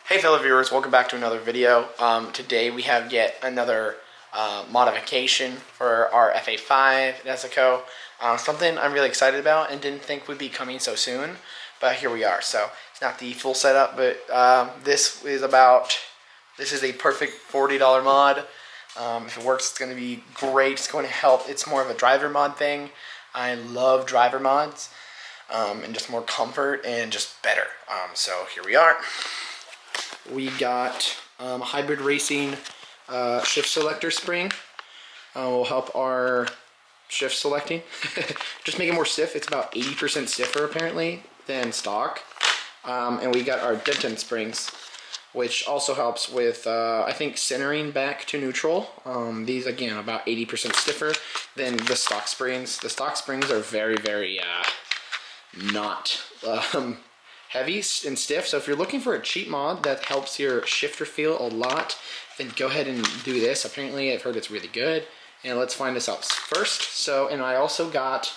Hey fellow viewers, welcome back to another video. Today we have yet another modification for our FA5 Nezuko. Something I'm really excited about and didn't think would be coming so soon, but here we are. So it's not the full setup, but this is a perfect $40 mod. If it works, it's going to be great. It's going to help. It's more of a driver mod thing. I love driver mods and just more comfort and just better. So here we are. We got hybrid racing shift selector spring. Will help our shift selecting. Just make it more stiff. It's about 80% stiffer apparently than stock. And we got our Denton springs, which also helps with I think centering back to neutral. These again about 80% stiffer than the stock springs. The stock springs are very not heavy and stiff, so if you're looking for a cheap mod that helps your shifter feel a lot, then go ahead and do this. Apparently I've heard it's really good, and let's find this out first. So, and I also got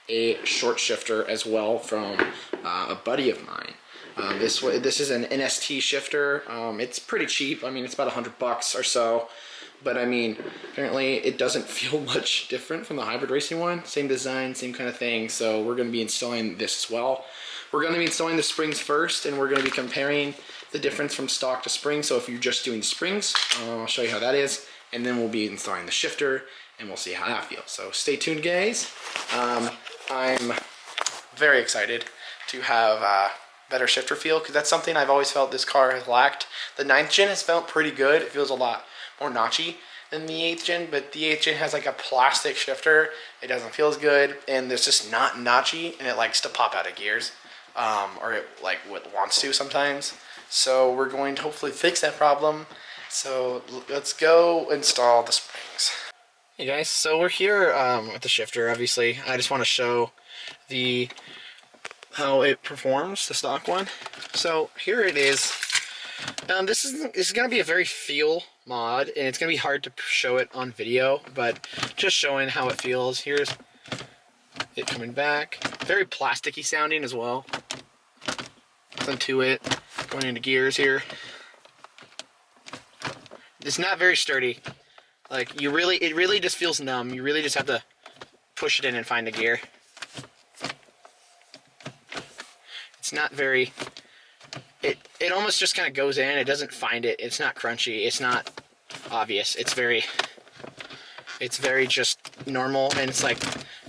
a short shifter as well from a buddy of mine. This is an NST shifter. It's pretty cheap. I mean, it's about $100 or so, but I mean, apparently it doesn't feel much different from the hybrid racing one. Same design, same kind of thing. So we're going to be installing this as well. We're going to be installing the springs first, and we're going to be comparing the difference from stock to spring. So if you're just doing springs, I'll show you how that is, and then we'll be installing the shifter, and we'll see how that feels. So stay tuned, guys. I'm very excited to have better shifter feel, because that's something I've always felt this car has lacked. The 9th gen has felt pretty good. It feels a lot more notchy than the 8th gen, but the 8th gen has like a plastic shifter. It doesn't feel as good, and it's just not notchy, and it likes to pop out of gears. Or it like wants to sometimes. So we're going to hopefully fix that problem. So let's go install the springs. Hey guys, so we're here with the shifter. Obviously, I just want to show how it performs, the stock one. So here it is. This is going to be a very feel mod, and it's going to be hard to show it on video, but just showing how it feels. Here's it coming back. Very plasticky sounding as well. Nothing to it. Going into gears here. It's not very sturdy. Like it really just feels numb. You really just have to push it in and find a gear. It's not very. It almost just kind of goes in. It doesn't find it. It's not crunchy. It's not obvious. It's very just normal, and it's like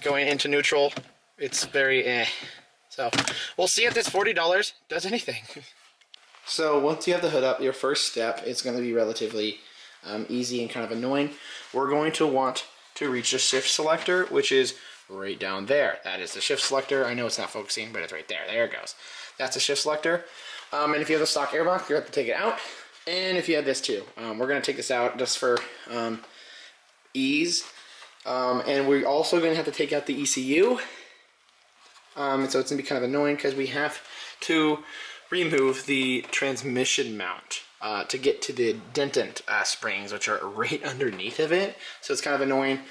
going into neutral. It's very eh. So we'll see if this $40 does anything. So once you have the hood up, your first step is going to be relatively easy and kind of annoying. We're going to want to reach the shift selector, which is right down there. That is the shift selector. I know it's not focusing, but it's right there. There it goes. That's the shift selector. And if you have the stock airbox, you have to take it out. And if you have this too, we're going to take this out just for ease. And we're also going to have to take out the ECU. So it's going to be kind of annoying because we have to remove the transmission mount to get to the detent springs, which are right underneath of it. So it's kind of annoying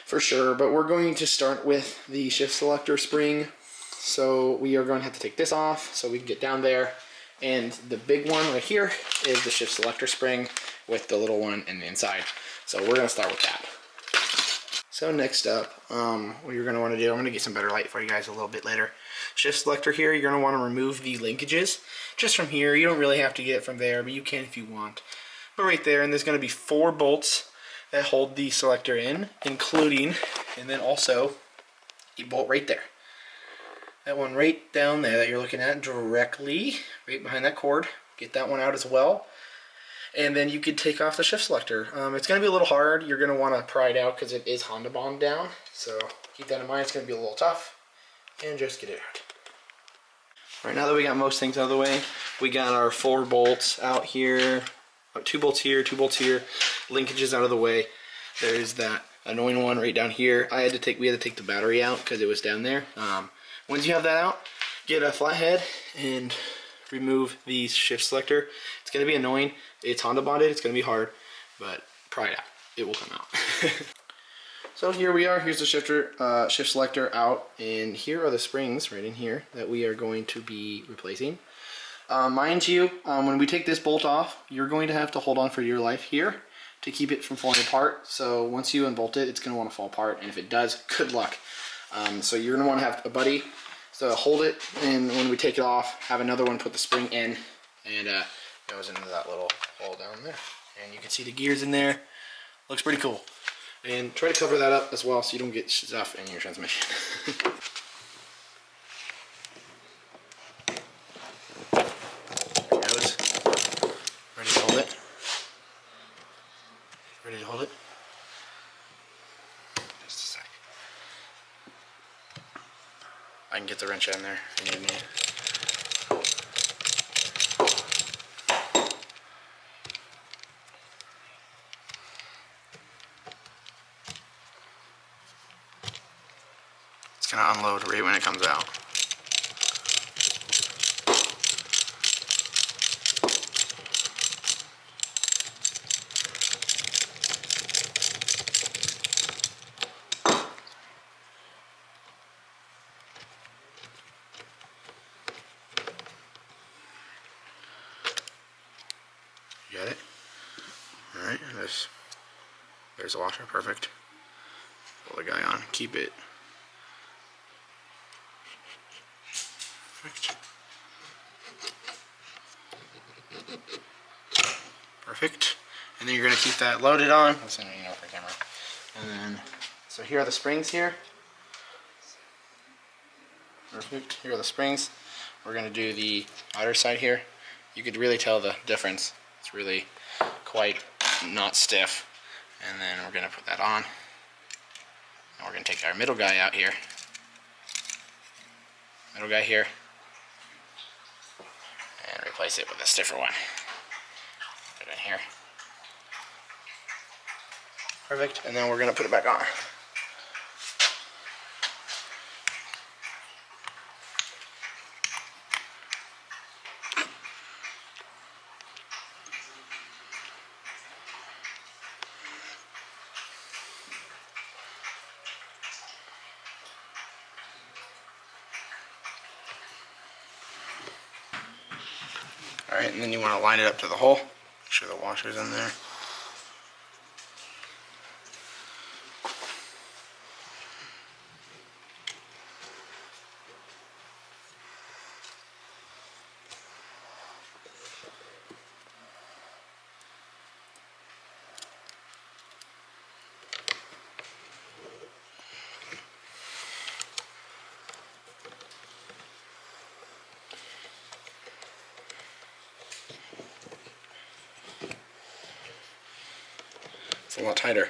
for sure. But we're going to start with the shift selector spring. So we are going to have to take this off so we can get down there. And the big one right here is the shift selector spring with the little one in the inside. So we're going to start with that. So next up, what you're going to want to do, I'm going to get some better light for you guys a little bit later. Shift selector here, you're going to want to remove the linkages just from here. You don't really have to get it from there, but you can if you want. But right there, and there's going to be 4 bolts that hold the selector in, including, and then also a bolt right there. That one right down there that you're looking at directly, right behind that cord. Get that one out as well. And then you could take off the shift selector. It's going to be a little hard. You're going to want to pry it out because it is Honda bond down. So keep that in mind. It's going to be a little tough. And just get it out. All right, now that we got most things out of the way, we got our 4 bolts out here. 2 bolts here, 2 bolts here. Linkages out of the way. There's that annoying one right down here. We had to take the battery out because it was down there. Once you have that out, get a flathead and remove the shift selector. It's going to be annoying. It's Honda bonded. It's going to be hard, but pry it out. It will come out. So here we are. Here's the shift selector out, and here are the springs right in here that we are going to be replacing. Mind you, when we take this bolt off, you're going to have to hold on for dear life here to keep it from falling apart. So once you unbolt it, it's going to want to fall apart, and if it does, good luck. So you're going to want to have a buddy to hold it, and when we take it off, have another one put the spring in, and it goes into that little hole down there. And you can see the gears in there. Looks pretty cool. And try to cover that up as well so you don't get stuff in your transmission. There it goes. Ready to hold it? Ready to hold it? Just a sec. I can get the wrench in there if you need me. It's going to unload right when it comes out. You got it? Alright, there's the washer, perfect. Pull the guy on, keep it. Perfect. Perfect. And then you're going to keep that loaded on. I'll send it over the camera. And then, so here are the springs here. Perfect. Here are the springs. We're going to do the outer side here. You could really tell the difference. It's really quite not stiff. And then we're going to put that on. And we're going to take our middle guy out here. Middle guy here. And replace it with a stiffer one. Put it in here. Perfect. And then we're going to put it back on. Alright, and then you want to line it up to the hole. Make sure the washer's in there. It's a lot tighter.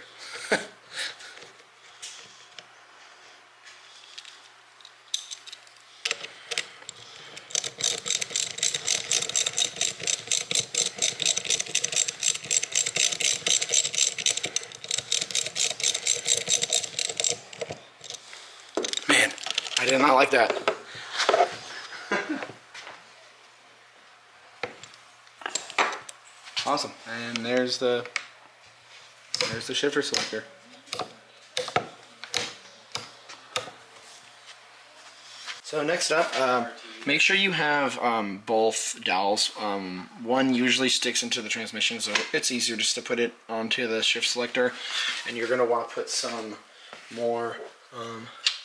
Man, I did not like that. Awesome, and there's the shifter selector. So next up, make sure you have both dowels. One usually sticks into the transmission, so it's easier just to put it onto the shift selector, and you're going to want to put some more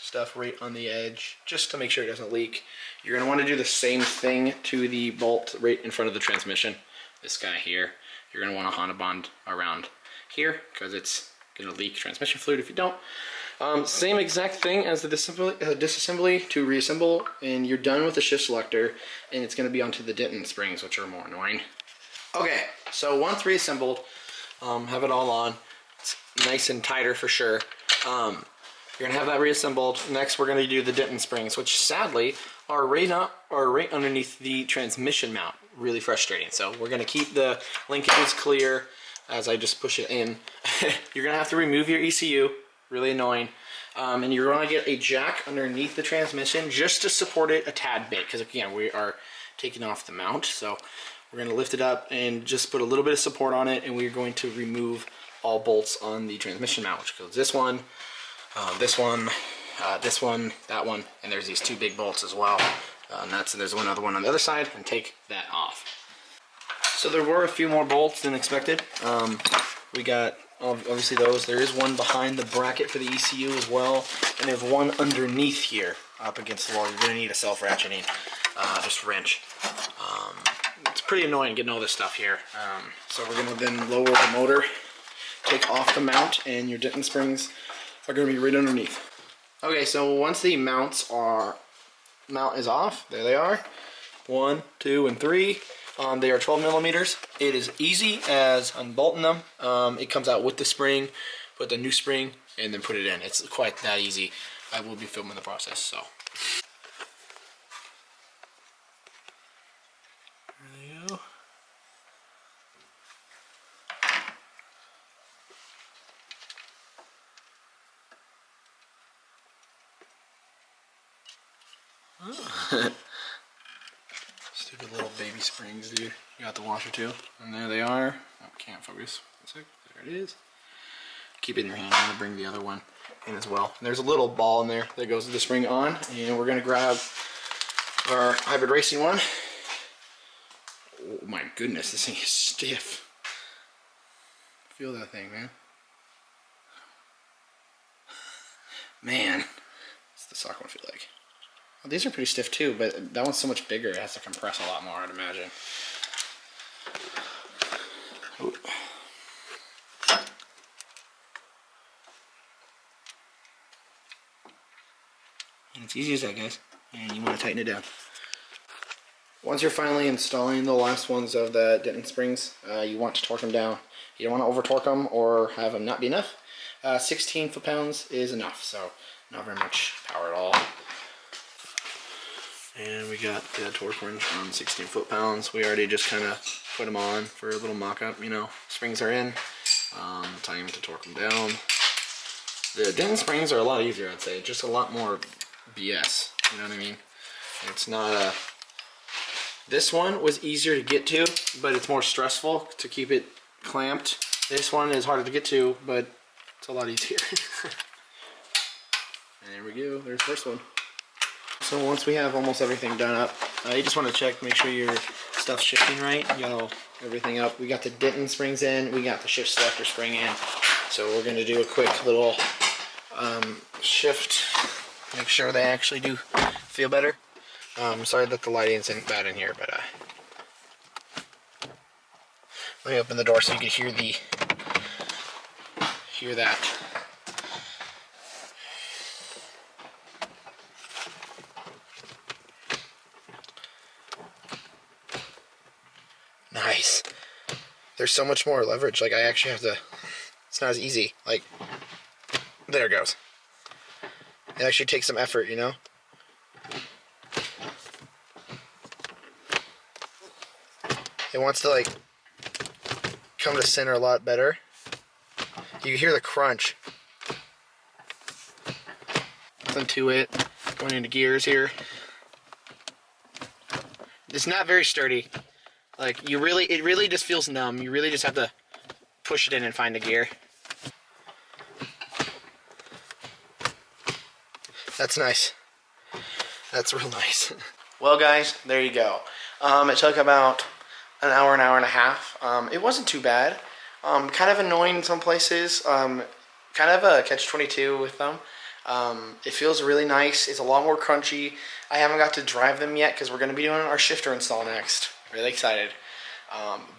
stuff right on the edge just to make sure it doesn't leak. You're going to want to do the same thing to the bolt right in front of the transmission. This guy here, you're going to want to Honda bond around here because it's going to leak transmission fluid if you don't. Same exact thing as the disassembly to reassemble, and you're done with the shift selector, and it's going to be onto the Denton springs, which are more annoying. Okay, so once reassembled, have it all on. It's nice and tighter for sure. You're going to have that reassembled. Next, we're going to do the Denton springs, which sadly are right underneath the transmission mount. Really frustrating. So we're going to keep the linkages clear as I just push it in. You're going to have to remove your ECU. Really annoying. And you're going to get a jack underneath the transmission just to support it a tad bit, because again, we are taking off the mount. So we're going to lift it up and just put a little bit of support on it, and we're going to remove all bolts on the transmission mount, which goes this one, this one, that one, and there's these two big bolts as well. nuts, and there's another one on the other side, and take that off. So there were a few more bolts than expected. We got obviously those. There is one behind the bracket for the ECU as well, and there's one underneath here up against the wall. You're gonna need a self-ratcheting just wrench. It's pretty annoying getting all this stuff here. So we're gonna then lower the motor, take off the mount, and your Denton springs are gonna be right underneath. Okay, so once the mount is off, there they are. 1, 2, and 3. They are 12 millimeters. It is easy as unbolting them. It comes out with the spring, put the new spring, and then put it in. It's quite that easy. I will be filming the process, so. There you go. Stupid little baby springs, dude. You got the washer too, and there they are. Oh, can't focus. There it is. Keep it in your hand. I'm gonna bring the other one in as well. And there's a little ball in there that goes with the spring on, and we're gonna grab our hybrid racing one. Oh my goodness, this thing is stiff. Feel that thing, man. Man, what's the sock one feel like? Well, these are pretty stiff too, but that one's so much bigger, it has to compress a lot more, I'd imagine. Ooh. And it's easy as that, guys. And you want to tighten it down. Once you're finally installing the last ones of the Denton springs, you want to torque them down. You don't want to over torque them or have them not be enough. 16 foot-pounds is enough, so not very much power at all. And we got the torque wrench on 16 foot-pounds. We already just kind of put them on for a little mock-up, you know. Springs are in. Time to torque them down. The Denton springs are a lot easier, I'd say. Just a lot more BS, you know what I mean? It's not a... This one was easier to get to, but it's more stressful to keep it clamped. This one is harder to get to, but it's a lot easier. And there we go, there's the first one. So once we have almost everything done up, you just want to check, make sure your stuff's shifting right. You got everything up. We got the Denton springs in, we got the shift selector spring in. So we're going to do a quick little shift, make sure they actually do feel better. Sorry that the lighting isn't bad in here, but let me open the door so you can hear that. Nice. There's so much more leverage. Like I actually have to. It's not as easy. Like there it goes. It actually takes some effort, you know. It wants to like come to center a lot better. You can hear the crunch. Nothing to it. Going into gears here. It's not very sturdy. Like it really just feels numb. You really just have to push it in and find a gear. That's nice. That's real nice. Well guys, there you go. It took about an hour and a half. It wasn't too bad. Kind of annoying in some places. Kind of a catch-22 with them. It feels really nice. It's a lot more crunchy. I haven't got to drive them yet because we're going to be doing our shifter install next. Really excited.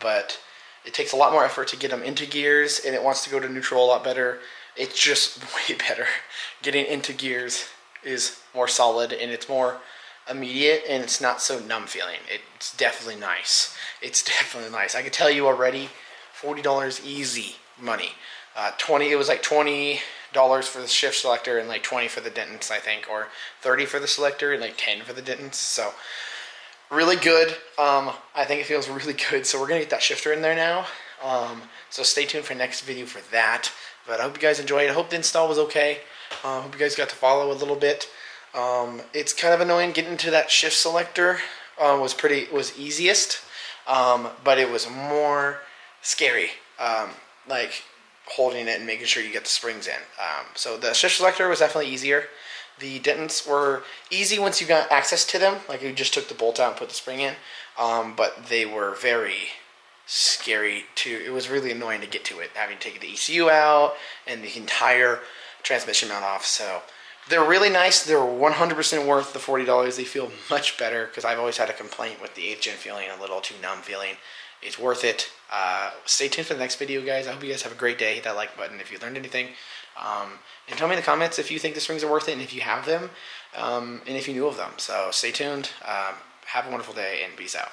But it takes a lot more effort to get them into gears, and it wants to go to neutral a lot better. It's just way better. Getting into gears is more solid, and it's more immediate, and it's not so numb feeling. It's definitely nice. It's definitely nice. I can tell you already, $40 easy money. It was like $20 for the shift selector and like 20 for the Dentons, I think, or 30 for the selector and like 10 for the Dentons. So really good. I think it feels really good. So we're gonna get that shifter in there now. So stay tuned for next video for that. But I hope you guys enjoyed. I hope the install was okay. Hope you guys got to follow a little bit. It's kind of annoying getting to that shift selector. Was easiest, but it was more scary. Like holding it and making sure you get the springs in. So the shift selector was definitely easier. The Dentons were easy once you got access to them. Like you just took the bolt out and put the spring in. But they were very scary it was really annoying to get to it, having to take the ECU out and the entire transmission mount off. So they're really nice. They're 100% worth the $40. They feel much better because I've always had a complaint with the 8th gen feeling, a little too numb feeling. It's worth it. Stay tuned for the next video, guys. I hope you guys have a great day. Hit that like button if you learned anything. And tell me in the comments if you think the springs are worth it and if you have them and if you knew of them. So stay tuned. Have a wonderful day and peace out.